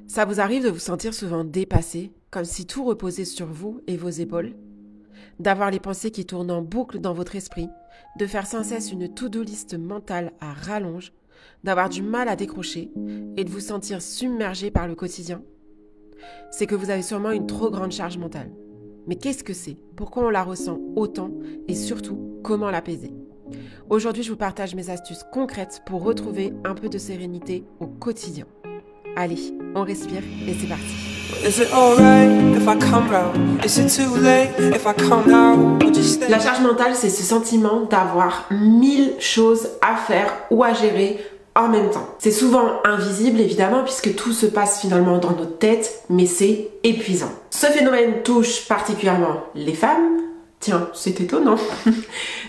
Ça vous arrive de vous sentir souvent dépassé, comme si tout reposait sur vous et vos épaules? D'avoir les pensées qui tournent en boucle dans votre esprit, de faire sans cesse une to-do list mentale à rallonge, d'avoir du mal à décrocher et de vous sentir submergé par le quotidien? C'est que vous avez sûrement une trop grande charge mentale. Mais qu'est-ce que c'est? Pourquoi on la ressent autant? Et surtout, comment l'apaiser? Aujourd'hui, je vous partage mes astuces concrètes pour retrouver un peu de sérénité au quotidien. Allez, on respire et c'est parti. La charge mentale, c'est ce sentiment d'avoir 1000 choses à faire ou à gérer en même temps. C'est souvent invisible évidemment puisque tout se passe finalement dans notre tête, mais c'est épuisant. Ce phénomène touche particulièrement les femmes. Tiens, c'est étonnant.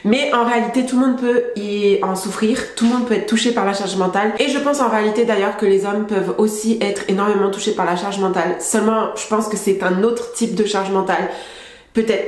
Mais en réalité, tout le monde peut y en souffrir, tout le monde peut être touché par la charge mentale. Et je pense en réalité d'ailleurs que les hommes peuvent aussi être énormément touchés par la charge mentale. Seulement, je pense que c'est un autre type de charge mentale, peut-être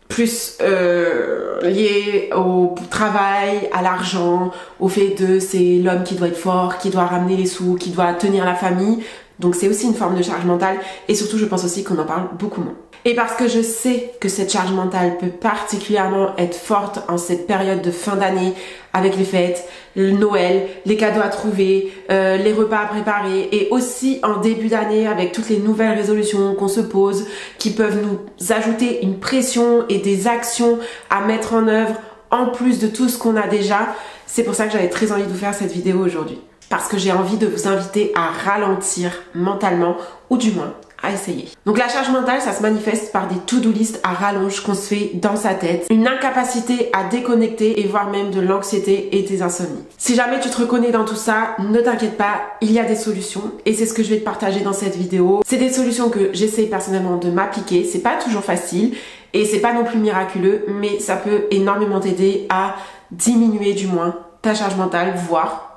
plus lié au travail, à l'argent, au fait de c'est l'homme qui doit être fort, qui doit ramener les sous, qui doit tenir la famille. Donc c'est aussi une forme de charge mentale et surtout je pense aussi qu'on en parle beaucoup moins. Et parce que je sais que cette charge mentale peut particulièrement être forte en cette période de fin d'année avec les fêtes, le Noël, les cadeaux à trouver, les repas à préparer et aussi en début d'année avec toutes les nouvelles résolutions qu'on se pose qui peuvent nous ajouter une pression et des actions à mettre en œuvre en plus de tout ce qu'on a déjà. C'est pour ça que j'avais très envie de vous faire cette vidéo aujourd'hui. Parce que j'ai envie de vous inviter à ralentir mentalement ou du moins à essayer. Donc la charge mentale, ça se manifeste par des to-do list à rallonge qu'on se fait dans sa tête, une incapacité à déconnecter et voire même de l'anxiété et des insomnies. Si jamais tu te reconnais dans tout ça, ne t'inquiète pas, il y a des solutions et c'est ce que je vais te partager dans cette vidéo. C'est des solutions que j'essaie personnellement de m'appliquer, c'est pas toujours facile et c'est pas non plus miraculeux, mais ça peut énormément t'aider à diminuer du moins ta charge mentale, voire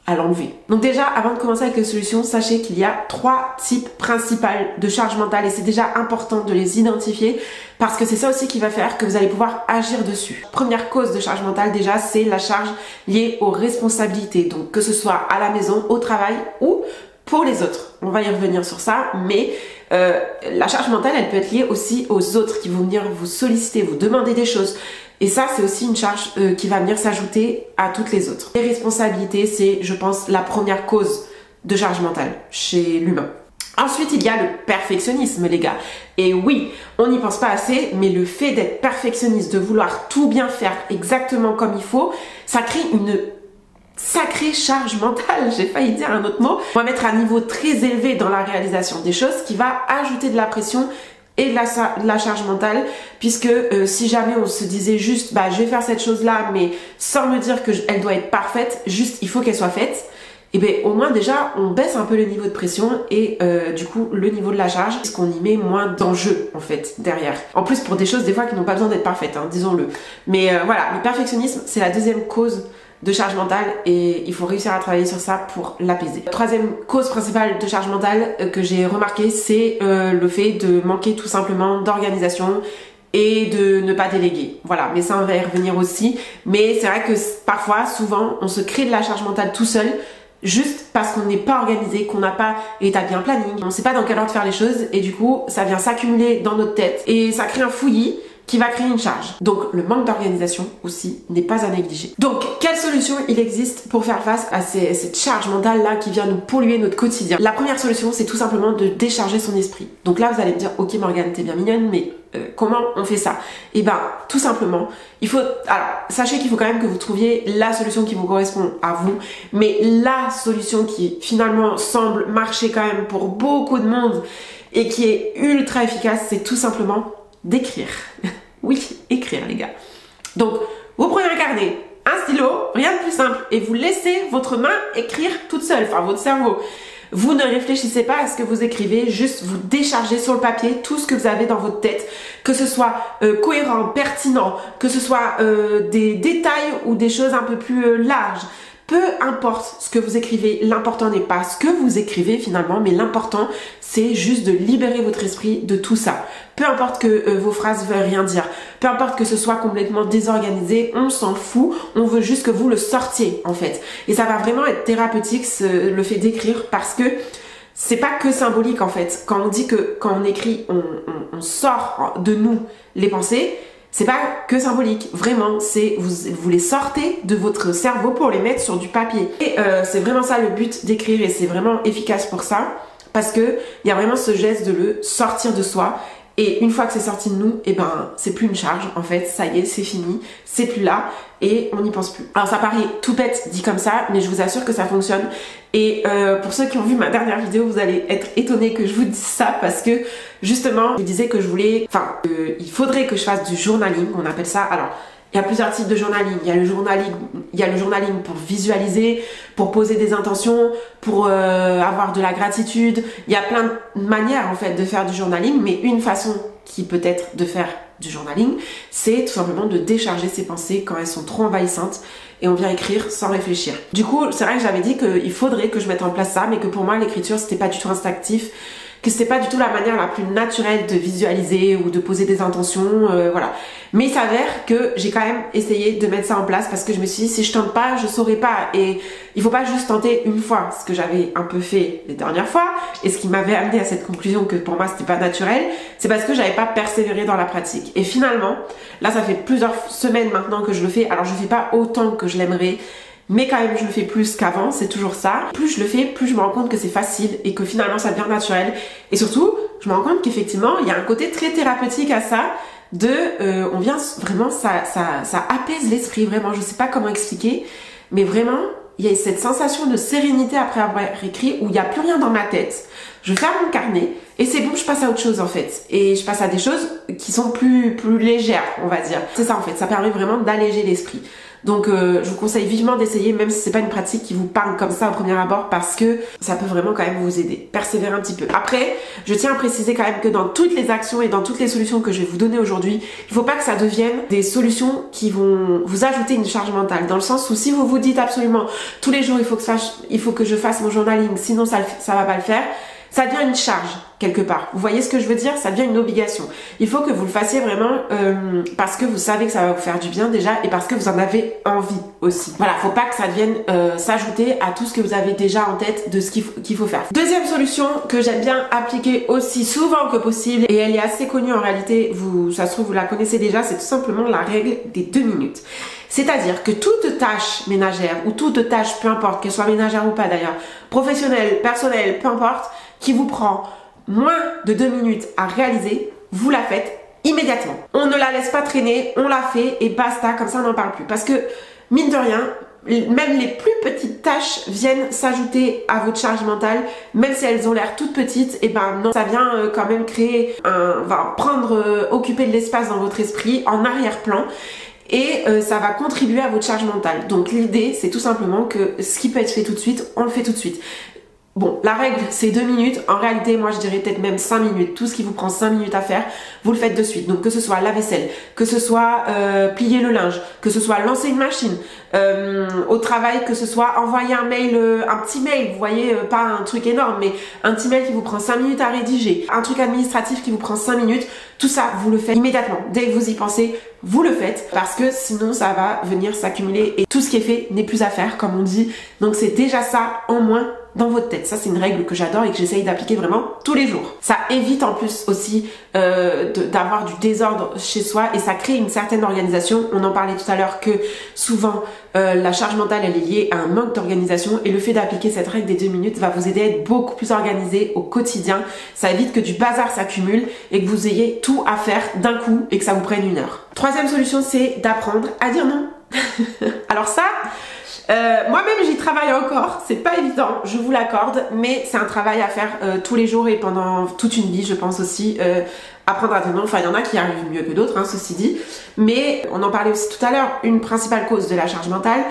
à l'enlever. Donc déjà, avant de commencer avec les solutions, sachez qu'il y a 3 types principaux de charge mentale et c'est déjà important de les identifier parce que c'est ça aussi qui va faire que vous allez pouvoir agir dessus. Première cause de charge mentale déjà, c'est la charge liée aux responsabilités. Donc que ce soit à la maison, au travail ou pour les autres. On va y revenir sur ça, mais la charge mentale, elle peut être liée aussi aux autres qui vont venir vous solliciter, vous demander des choses. Et ça, c'est aussi une charge qui va venir s'ajouter à toutes les autres. Les responsabilités, c'est, je pense, la première cause de charge mentale chez l'humain. Ensuite, il y a le perfectionnisme, les gars. Et oui, on n'y pense pas assez, mais le fait d'être perfectionniste, de vouloir tout bien faire exactement comme il faut, ça crée une sacrée charge mentale, j'ai failli dire un autre mot. On va mettre un niveau très élevé dans la réalisation des choses qui va ajouter de la pression et de la charge mentale puisque si jamais on se disait juste bah je vais faire cette chose là mais sans me dire que elle doit être parfaite, juste il faut qu'elle soit faite, et bien au moins déjà on baisse un peu le niveau de pression et du coup le niveau de la charge puisqu'on y met moins d'enjeux en fait derrière. En plus pour des choses des fois qui n'ont pas besoin d'être parfaites, hein, disons-le. Mais voilà, le perfectionnisme c'est la deuxième cause de charge mentale et il faut réussir à travailler sur ça pour l'apaiser. Troisième cause principale de charge mentale que j'ai remarqué, c'est le fait de manquer tout simplement d'organisation et de ne pas déléguer. Voilà, mais ça on va y revenir aussi. Mais c'est vrai que parfois, souvent, on se crée de la charge mentale tout seul juste parce qu'on n'est pas organisé, qu'on n'a pas établi un planning, on ne sait pas dans quelle ordre faire les choses et du coup ça vient s'accumuler dans notre tête et ça crée un fouillis qui va créer une charge. Donc le manque d'organisation aussi n'est pas à négliger. Donc quelle solution il existe pour faire face à cette charge mentale là qui vient nous polluer notre quotidien? La première solution c'est tout simplement de décharger son esprit. Donc là vous allez me dire ok Morgane t'es bien mignonne mais comment on fait ça? Et ben tout simplement il faut, alors sachez qu'il faut quand même que vous trouviez la solution qui vous correspond à vous, mais la solution qui finalement semble marcher quand même pour beaucoup de monde et qui est ultra efficace, c'est tout simplement d'écrire. Oui, écrire les gars. Donc, vous prenez un carnet, un stylo, rien de plus simple, et vous laissez votre main écrire toute seule, enfin votre cerveau. Vous ne réfléchissez pas à ce que vous écrivez, juste vous déchargez sur le papier tout ce que vous avez dans votre tête, que ce soit cohérent, pertinent, que ce soit des détails ou des choses un peu plus larges. Peu importe ce que vous écrivez, l'important n'est pas ce que vous écrivez finalement, mais l'important c'est juste de libérer votre esprit de tout ça. Peu importe que vos phrases veuillent rien dire, peu importe que ce soit complètement désorganisé, on s'en fout, on veut juste que vous le sortiez en fait. Et ça va vraiment être thérapeutique le fait d'écrire parce que c'est pas que symbolique en fait. Quand on dit que quand on écrit, on sort de nous les pensées, c'est pas que symbolique. Vraiment, c'est vous les sortez de votre cerveau pour les mettre sur du papier. Et c'est vraiment ça le but d'écrire et c'est vraiment efficace pour ça parce que il y a vraiment ce geste de le sortir de soi. Et une fois que c'est sorti de nous, et ben c'est plus une charge en fait, ça y est, c'est fini, c'est plus là et on n'y pense plus. Alors ça paraît tout bête dit comme ça, mais je vous assure que ça fonctionne. Et pour ceux qui ont vu ma dernière vidéo, vous allez être étonnés que je vous dise ça parce que justement, je vous disais que je voulais, il faudrait que je fasse du journaling, on appelle ça. Alors il y a plusieurs types de journaling. Il y a le journaling pour visualiser, pour poser des intentions, pour avoir de la gratitude. Il y a plein de manières en fait de faire du journaling, mais une façon qui peut être de faire du journaling, c'est tout simplement de décharger ses pensées quand elles sont trop envahissantes et on vient écrire sans réfléchir. Du coup, c'est vrai que j'avais dit qu'il faudrait que je mette en place ça, mais que pour moi l'écriture c'était pas du tout instinctif, que c'était pas du tout la manière la plus naturelle de visualiser ou de poser des intentions, voilà. Mais il s'avère que j'ai quand même essayé de mettre ça en place parce que je me suis dit si je tente pas, je saurais pas. Et il faut pas juste tenter une fois, ce que j'avais un peu fait les dernières fois et ce qui m'avait amené à cette conclusion que pour moi c'était pas naturel, c'est parce que j'avais pas persévéré dans la pratique. Et finalement, là ça fait plusieurs semaines maintenant que je le fais. Alors je fais pas autant que je l'aimerais, mais quand même je le fais plus qu'avant, c'est toujours ça. Plus je le fais, plus je me rends compte que c'est facile et que finalement ça devient naturel. Et surtout, je me rends compte qu'effectivement, il y a un côté très thérapeutique à ça, on vient vraiment, ça apaise l'esprit, vraiment, je sais pas comment expliquer, mais vraiment, il y a cette sensation de sérénité après avoir écrit où il n'y a plus rien dans ma tête. Je ferme mon carnet et c'est bon, je passe à autre chose en fait. Et je passe à des choses qui sont plus légères, on va dire. C'est ça en fait, ça permet vraiment d'alléger l'esprit. Donc je vous conseille vivement d'essayer, même si c'est pas une pratique qui vous parle comme ça au premier abord, parce que ça peut vraiment quand même vous aider. Persévérer un petit peu. Après, je tiens à préciser quand même que dans toutes les actions et dans toutes les solutions que je vais vous donner aujourd'hui, il faut pas que ça devienne des solutions qui vont vous ajouter une charge mentale. Dans le sens où si vous vous dites absolument tous les jours il faut que je fasse mon journaling, sinon ça va pas le faire, ça devient une charge quelque part. Vous voyez ce que je veux dire? Ça devient une obligation. Il faut que vous le fassiez vraiment parce que vous savez que ça va vous faire du bien déjà et parce que vous en avez envie aussi. Voilà, faut pas que ça devienne s'ajouter à tout ce que vous avez déjà en tête de ce qu'il faut faire. Deuxième solution que j'aime bien appliquer aussi souvent que possible et elle est assez connue en réalité, ça se trouve vous la connaissez déjà, c'est tout simplement la règle des 2 minutes. C'est-à-dire que toute tâche ménagère ou toute tâche, peu importe, qu'elle soit ménagère ou pas d'ailleurs, professionnelle, personnelle, peu importe, qui vous prend moins de 2 minutes à réaliser, vous la faites immédiatement. On ne la laisse pas traîner, on la fait et basta, comme ça on n'en parle plus. Parce que, mine de rien, même les plus petites tâches viennent s'ajouter à votre charge mentale, même si elles ont l'air toutes petites, et ben non, ça vient quand même créer occuper de l'espace dans votre esprit en arrière-plan. Et ça va contribuer à votre charge mentale. Donc l'idée, c'est tout simplement que ce qui peut être fait tout de suite, on le fait tout de suite. Bon, la règle, c'est 2 minutes. En réalité, moi, je dirais peut-être même 5 minutes. Tout ce qui vous prend 5 minutes à faire, vous le faites de suite. Donc, que ce soit la vaisselle, que ce soit plier le linge, que ce soit lancer une machine, au travail, que ce soit envoyer un mail, un petit mail, vous voyez, pas un truc énorme, mais un petit mail qui vous prend 5 minutes à rédiger, un truc administratif qui vous prend 5 minutes, tout ça, vous le faites immédiatement. Dès que vous y pensez, vous le faites parce que sinon, ça va venir s'accumuler et tout ce qui est fait n'est plus à faire, comme on dit. Donc, c'est déjà ça en moins dans votre tête. Ça, c'est une règle que j'adore et que j'essaye d'appliquer vraiment tous les jours. Ça évite en plus aussi d'avoir du désordre chez soi et ça crée une certaine organisation. On en parlait tout à l'heure que souvent la charge mentale elle est liée à un manque d'organisation et le fait d'appliquer cette règle des 2 minutes va vous aider à être beaucoup plus organisé au quotidien. Ça évite que du bazar s'accumule et que vous ayez tout à faire d'un coup et que ça vous prenne 1 heure. Troisième solution, c'est d'apprendre à dire non. Alors ça, moi-même j'y travaille encore, c'est pas évident, je vous l'accorde, mais c'est un travail à faire tous les jours et pendant toute une vie, je pense aussi. Apprendre à dire non, enfin il y en a qui arrivent mieux que d'autres, hein, ceci dit, mais on en parlait aussi tout à l'heure, une principale cause de la charge mentale,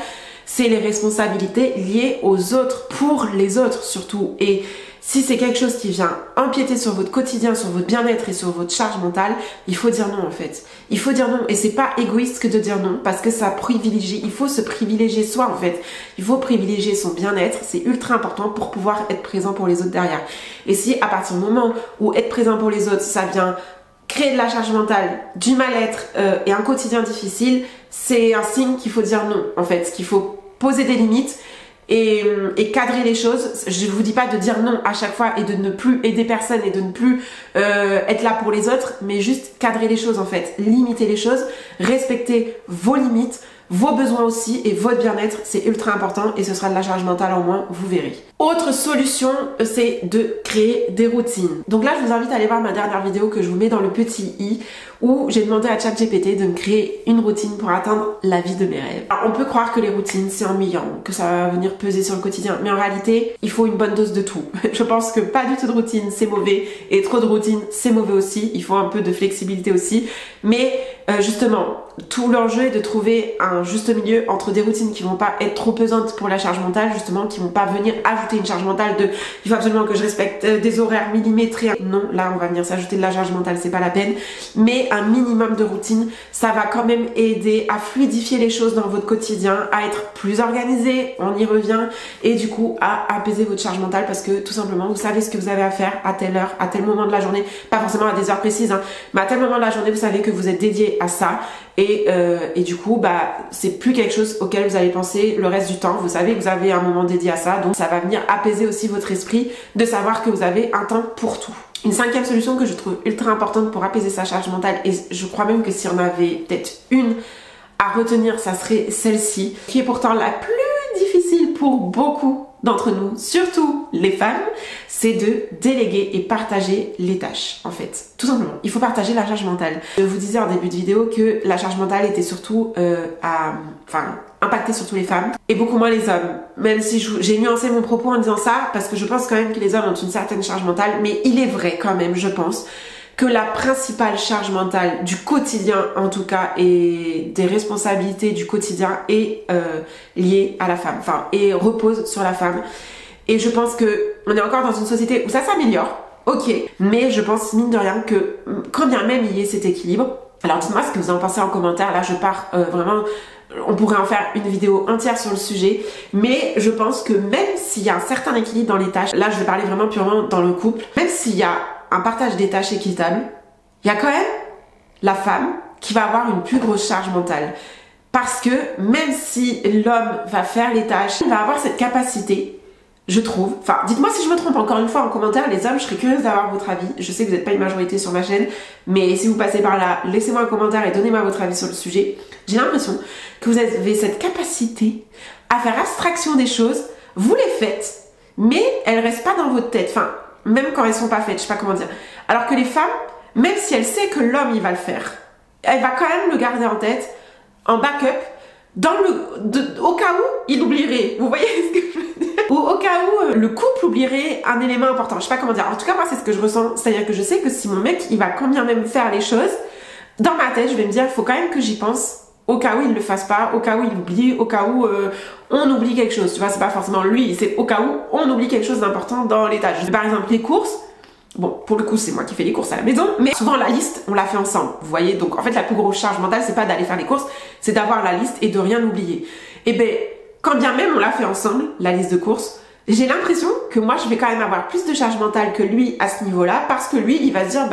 c'est les responsabilités liées aux autres, pour les autres surtout. Et si c'est quelque chose qui vient empiéter sur votre quotidien, sur votre bien-être et sur votre charge mentale, il faut dire non en fait. Il faut dire non et c'est pas égoïste que de dire non parce que ça privilégie, il faut se privilégier soi en fait. Il faut privilégier son bien-être, c'est ultra important pour pouvoir être présent pour les autres derrière. Et si à partir du moment où être présent pour les autres, ça vient créer de la charge mentale, du mal-être et un quotidien difficile, c'est un signe qu'il faut dire non en fait, qu'il faut poser des limites et cadrer les choses. Je vous dis pas de dire non à chaque fois et de ne plus aider personne et de ne plus être là pour les autres, mais juste cadrer les choses en fait, limiter les choses, respecter vos limites, vos besoins aussi et votre bien-être, c'est ultra important et ce sera de la charge mentale en moins, vous verrez. Autre solution, c'est de créer des routines. Donc là, je vous invite à aller voir ma dernière vidéo que je vous mets dans le petit i où j'ai demandé à ChatGPT de me créer une routine pour atteindre la vie de mes rêves. Alors, on peut croire que les routines, c'est ennuyant, que ça va venir peser sur le quotidien, mais en réalité, il faut une bonne dose de tout. Je pense que pas du tout de routine, c'est mauvais, et trop de routine, c'est mauvais aussi. Il faut un peu de flexibilité aussi, mais justement, tout l'enjeu est de trouver un juste milieu entre des routines qui vont pas être trop pesantes pour la charge mentale, justement, qui vont pas venir ajouter une charge mentale de il faut absolument que je respecte des horaires millimétrés. Non, là on va venir s'ajouter de la charge mentale, c'est pas la peine. Mais un minimum de routine, ça va quand même aider à fluidifier les choses dans votre quotidien, à être plus organisé, on y revient, et du coup à apaiser votre charge mentale parce que tout simplement vous savez ce que vous avez à faire à telle heure, à tel moment de la journée, pas forcément à des heures précises, hein, mais à tel moment de la journée vous savez que vous êtes dédié à ça. Et du coup c'est plus quelque chose auquel vous allez penser le reste du temps. Vous savez que vous avez un moment dédié à ça, donc ça va venir apaiser aussi votre esprit de savoir que vous avez un temps pour tout. Une cinquième solution que je trouve ultra importante pour apaiser sa charge mentale, et je crois même que si on avait peut-être une à retenir, ça serait celle-ci, qui est pourtant la plus difficile pour beaucoup d'entre nous, surtout les femmes, c'est de déléguer et partager les tâches, en fait. Tout simplement, il faut partager la charge mentale. Je vous disais en début de vidéo que la charge mentale était surtout impactée surtout les femmes et beaucoup moins les hommes. Même si j'ai nuancé mon propos en disant ça, parce que je pense quand même que les hommes ont une certaine charge mentale, mais il est vrai quand même, je pense, que la principale charge mentale du quotidien, en tout cas, et des responsabilités du quotidien est liée à la femme, et repose sur la femme. Et je pense que on est encore dans une société où ça s'améliore, ok, mais je pense mine de rien que quand bien même il y ait cet équilibre, alors dites-moi ce que vous en pensez en commentaire. Là je pars vraiment, on pourrait en faire une vidéo entière sur le sujet, mais je pense que même s'il y a un certain équilibre dans les tâches, là je vais parler vraiment purement dans le couple, même s'il y a un partage des tâches équitable, il y a quand même la femme qui va avoir une plus grosse charge mentale. Parce que même si l'homme va faire les tâches, il va avoir cette capacité, je trouve, dites-moi si je me trompe encore une fois en commentaire les hommes, je serais curieuse d'avoir votre avis. Je sais que vous n'êtes pas une majorité sur ma chaîne, mais si vous passez par là, laissez-moi un commentaire et donnez-moi votre avis sur le sujet. J'ai l'impression que vous avez cette capacité à faire abstraction des choses, vous les faites, mais elles restent pas dans votre tête, même quand elles sont pas faites, je sais pas comment dire. Alors que les femmes, même si elle sait que l'homme il va le faire, elle va quand même le garder en tête, en backup, au cas où il oublierait. Vous voyez ce que je veux dire? Ou au cas où le couple oublierait un élément important. Je sais pas comment dire. En tout cas, moi, c'est ce que je ressens. C'est-à-dire que je sais que si mon mec, il va quand bien même faire les choses, dans ma tête, je vais me dire, il faut quand même que j'y pense. Au cas où il le fasse pas, au cas où il oublie, au cas où on oublie quelque chose. Tu vois, c'est pas forcément lui, c'est au cas où on oublie quelque chose d'important dans les tâches. Par exemple, les courses. Bon, pour le coup, c'est moi qui fais les courses à la maison, mais souvent la liste, on la fait ensemble. Vous voyez, donc en fait, la plus grosse charge mentale, c'est pas d'aller faire les courses, c'est d'avoir la liste et de rien oublier. Et ben, quand bien même on la fait ensemble, la liste de courses, j'ai l'impression que moi, je vais quand même avoir plus de charge mentale que lui à ce niveau-là, parce que lui, il va se dire,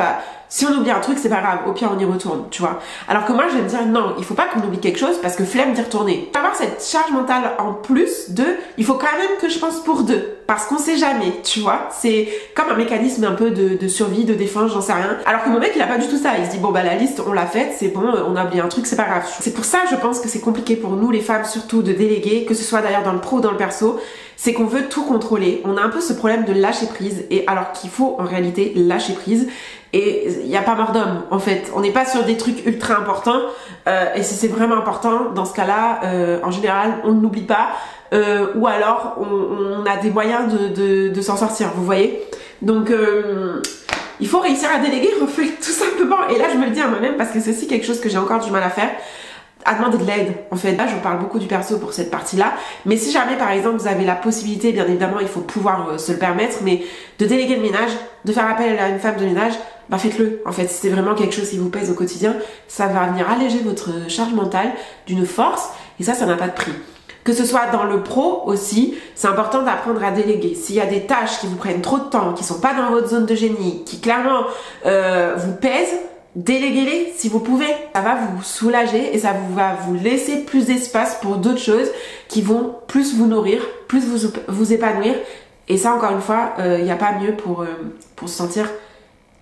si on oublie un truc, c'est pas grave, au pire, on y retourne, tu vois. Alors que moi, je vais me dire, non, il faut pas qu'on oublie quelque chose, parce que flemme d'y retourner. Avoir cette charge mentale en plus il faut quand même que je pense pour deux, parce qu'on sait jamais, tu vois. C'est comme un mécanisme un peu de survie, de défense, j'en sais rien. Alors que mon mec, il a pas du tout ça. Il se dit, bon, la liste, on l'a faite, c'est bon, on a oublié un truc, c'est pas grave. C'est pour ça, je pense que c'est compliqué pour nous, les femmes, surtout, de déléguer, que ce soit d'ailleurs dans le pro ou dans le perso. C'est qu'on veut tout contrôler. On a un peu ce problème de lâcher prise, et alors qu'il faut en réalité lâcher prise. Et il n'y a pas mort d'homme, en fait. On n'est pas sur des trucs ultra importants. Et si c'est vraiment important, dans ce cas-là, en général, on ne l'oublie pas. Ou alors, on a des moyens de s'en sortir, vous voyez. Donc, il faut réussir à déléguer, en fait, tout simplement. Et là, je me le dis à moi-même, parce que c'est aussi quelque chose que j'ai encore du mal à faire. À demander de l'aide, en fait. Là, je parle beaucoup du perso pour cette partie-là. Mais si jamais, par exemple, vous avez la possibilité, bien évidemment, il faut pouvoir se le permettre, mais de déléguer le ménage, de faire appel à une femme de ménage, faites-le. En fait, si c'est vraiment quelque chose qui vous pèse au quotidien, ça va venir alléger votre charge mentale d'une force, et ça n'a pas de prix. Que ce soit dans le pro aussi, c'est important d'apprendre à déléguer. S'il y a des tâches qui vous prennent trop de temps, qui sont pas dans votre zone de génie, qui clairement vous pèsent, déléguez-les si vous pouvez. Ça va vous soulager et ça va vous laisser plus d'espace pour d'autres choses qui vont plus vous nourrir, plus vous épanouir. Et ça, encore une fois, il n'y a pas mieux pour se sentir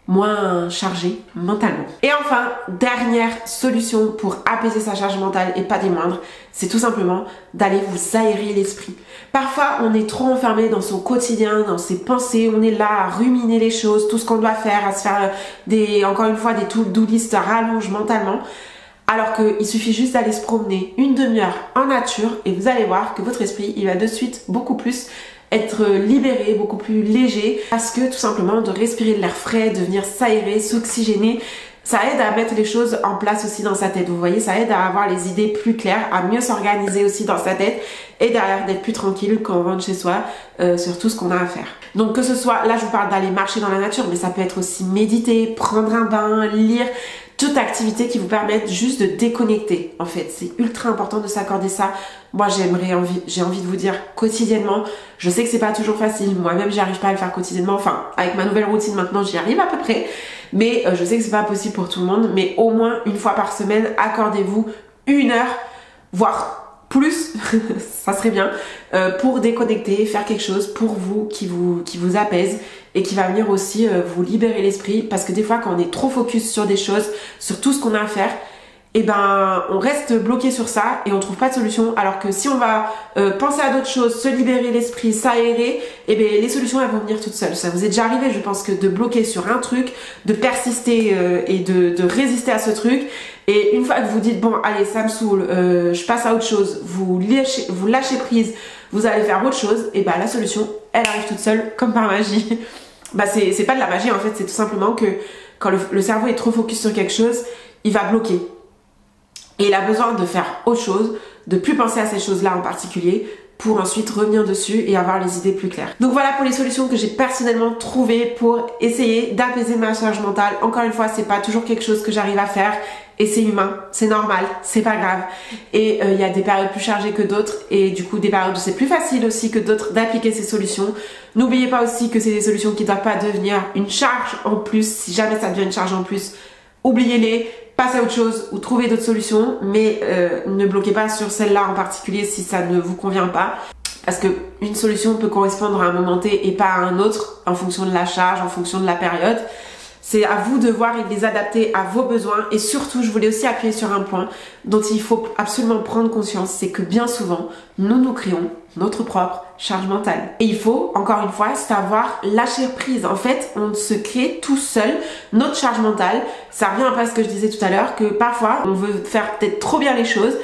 moins chargé mentalement. Et enfin, dernière solution pour apaiser sa charge mentale et pas des moindres, c'est tout simplement d'aller vous aérer l'esprit. Parfois, on est trop enfermé dans son quotidien, dans ses pensées, on est là à ruminer les choses, tout ce qu'on doit faire, à se faire encore une fois, des to-do list rallonge mentalement. Alors qu'il suffit juste d'aller se promener une demi-heure en nature et vous allez voir que votre esprit, il va de suite beaucoup plus être libéré, beaucoup plus léger, parce que tout simplement de respirer de l'air frais, de venir s'aérer, s'oxygéner, ça aide à mettre les choses en place aussi dans sa tête. Vous voyez, ça aide à avoir les idées plus claires, à mieux s'organiser aussi dans sa tête et derrière d'être plus tranquille quand on rentre chez soi sur tout ce qu'on a à faire. Donc que ce soit, là je vous parle d'aller marcher dans la nature, mais ça peut être aussi méditer, prendre un bain, lire, toute activité qui vous permette juste de déconnecter. En fait, c'est ultra important de s'accorder ça. Moi, j'ai envie de vous dire quotidiennement. Je sais que c'est pas toujours facile. Moi-même, j'y arrive pas à le faire quotidiennement. Enfin, avec ma nouvelle routine maintenant, j'y arrive à peu près. Mais je sais que c'est pas possible pour tout le monde. Mais au moins une fois par semaine, accordez-vous 1 heure, voire plus, ça serait bien, pour déconnecter, faire quelque chose pour vous qui vous apaise et qui va venir aussi vous libérer l'esprit, parce que des fois quand on est trop focus sur des choses, sur tout ce qu'on a à faire, et ben on reste bloqué sur ça et on trouve pas de solution, alors que si on va penser à d'autres choses, se libérer l'esprit, s'aérer, et ben les solutions elles vont venir toutes seules. Ça vous est déjà arrivé, je pense, que de bloquer sur un truc, de persister et de résister à ce truc, et une fois que vous dites bon allez ça me saoule, je passe à autre chose, vous lâchez prise, vous allez faire autre chose, et bah la solution elle arrive toute seule comme par magie. Bah c'est pas de la magie en fait, c'est tout simplement que quand le cerveau est trop focus sur quelque chose, il va bloquer. Et il a besoin de faire autre chose, de plus penser à ces choses-là en particulier, pour ensuite revenir dessus et avoir les idées plus claires. Donc voilà pour les solutions que j'ai personnellement trouvées pour essayer d'apaiser ma charge mentale. Encore une fois, c'est pas toujours quelque chose que j'arrive à faire et c'est humain, c'est normal, c'est pas grave. Et il y a des périodes plus chargées que d'autres et du coup des périodes où c'est plus facile aussi que d'autres d'appliquer ces solutions. N'oubliez pas aussi que c'est des solutions qui ne doivent pas devenir une charge en plus. Si jamais ça devient une charge en plus, oubliez-les. Passez à autre chose ou trouvez d'autres solutions, mais ne bloquez pas sur celle-là en particulier si ça ne vous convient pas, parce que une solution peut correspondre à un moment T et pas à un autre en fonction de la charge, en fonction de la période. C'est à vous de voir et de les adapter à vos besoins. Et surtout, je voulais aussi appuyer sur un point dont il faut absolument prendre conscience, c'est que bien souvent, nous créons notre propre charge mentale. Et il faut, encore une fois, savoir lâcher prise. En fait, on se crée tout seul notre charge mentale. Ça revient un peu à ce que je disais tout à l'heure, que parfois, on veut faire peut-être trop bien les choses,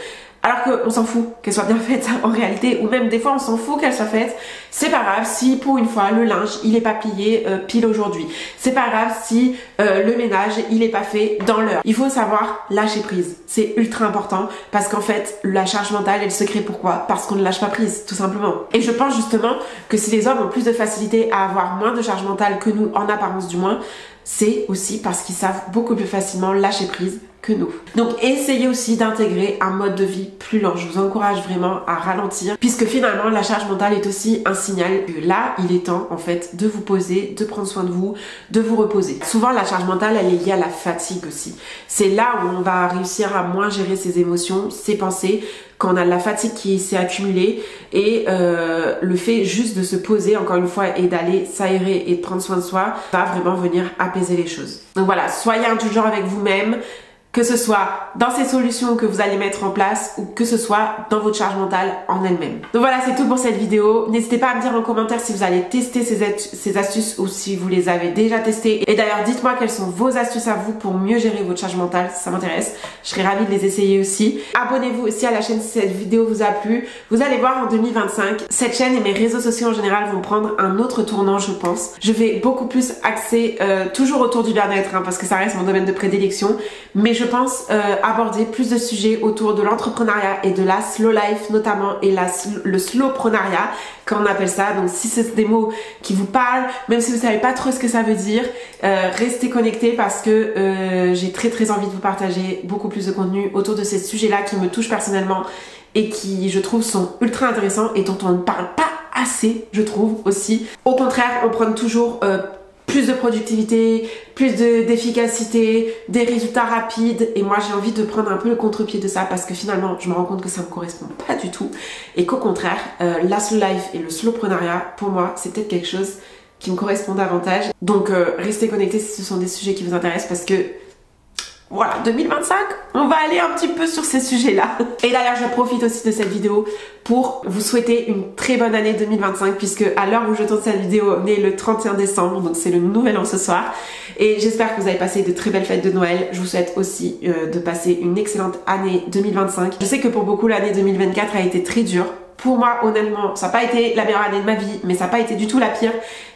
alors qu'on s'en fout qu'elle soit bien faite en réalité, ou même des fois on s'en fout qu'elle soit faite. C'est pas grave si pour une fois le linge il est pas plié pile aujourd'hui. C'est pas grave si le ménage il est pas fait dans l'heure. Il faut savoir lâcher prise. C'est ultra important parce qu'en fait la charge mentale elle se crée pourquoi? Parce qu'on ne lâche pas prise tout simplement. Et je pense justement que si les hommes ont plus de facilité à avoir moins de charge mentale que nous, en apparence du moins, c'est aussi parce qu'ils savent beaucoup plus facilement lâcher prise que nous. Donc essayez aussi d'intégrer un mode de vie plus lent. Je vous encourage vraiment à ralentir, puisque finalement la charge mentale est aussi un signal que là il est temps en fait de vous poser, de prendre soin de vous, de vous reposer. Souvent la charge mentale elle est liée à la fatigue aussi. C'est là où on va réussir à moins gérer ses émotions, ses pensées, quand on a de la fatigue qui s'est accumulée, et le fait juste de se poser encore une fois et d'aller s'aérer et de prendre soin de soi va vraiment venir apaiser les choses. Donc voilà, soyez indulgents avec vous-même, que ce soit dans ces solutions que vous allez mettre en place ou que ce soit dans votre charge mentale en elle-même. Donc voilà, c'est tout pour cette vidéo. N'hésitez pas à me dire en commentaire si vous allez tester ces astuces ou si vous les avez déjà testées. Et d'ailleurs, dites-moi quelles sont vos astuces à vous pour mieux gérer votre charge mentale, ça m'intéresse. Je serais ravie de les essayer aussi. Abonnez-vous aussi à la chaîne si cette vidéo vous a plu. Vous allez voir en 2025, cette chaîne et mes réseaux sociaux en général vont prendre un autre tournant, je pense. Je vais beaucoup plus axer toujours autour du bien-être, hein, parce que ça reste mon domaine de prédilection, mais je pense aborder plus de sujets autour de l'entrepreneuriat et de la slow life notamment, et le slowprenariat comme on appelle ça. Donc si c'est des mots qui vous parlent, même si vous savez pas trop ce que ça veut dire, restez connectés parce que j'ai très envie de vous partager beaucoup plus de contenu autour de ces sujets-là qui me touchent personnellement et qui je trouve sont ultra intéressants et dont on ne parle pas assez, je trouve aussi. Au contraire, on prend toujours plus de productivité, plus d'efficacité, des résultats rapides. Et moi j'ai envie de prendre un peu le contre-pied de ça parce que finalement je me rends compte que ça me correspond pas du tout et qu'au contraire la slow life et le slowpreneuriat pour moi c'est peut-être quelque chose qui me correspond davantage. Donc restez connectés si ce sont des sujets qui vous intéressent parce que voilà, 2025, on va aller un petit peu sur ces sujets-là. Et d'ailleurs, je profite aussi de cette vidéo pour vous souhaiter une très bonne année 2025 puisque à l'heure où je tourne cette vidéo, on est le 31 décembre, donc c'est le nouvel an ce soir. Et j'espère que vous avez passé de très belles fêtes de Noël. Je vous souhaite aussi de passer une excellente année 2025. Je sais que pour beaucoup, l'année 2024 a été très dure. Pour moi, honnêtement, ça n'a pas été la meilleure année de ma vie, mais ça n'a pas été du tout la pire.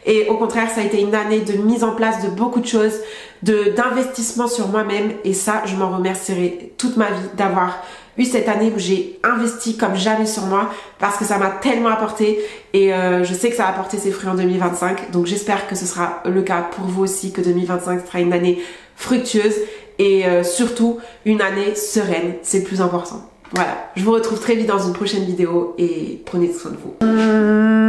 Et au contraire, ça a été une année de mise en place de beaucoup de choses, d'investissement sur moi-même. Et ça, je m'en remercierai toute ma vie d'avoir eu cette année où j'ai investi comme jamais sur moi parce que ça m'a tellement apporté. Et je sais que ça a apporté ses fruits en 2025. Donc j'espère que ce sera le cas pour vous aussi, que 2025 sera une année fructueuse et surtout une année sereine. C'est le plus important. Voilà, je vous retrouve très vite dans une prochaine vidéo et prenez soin de vous.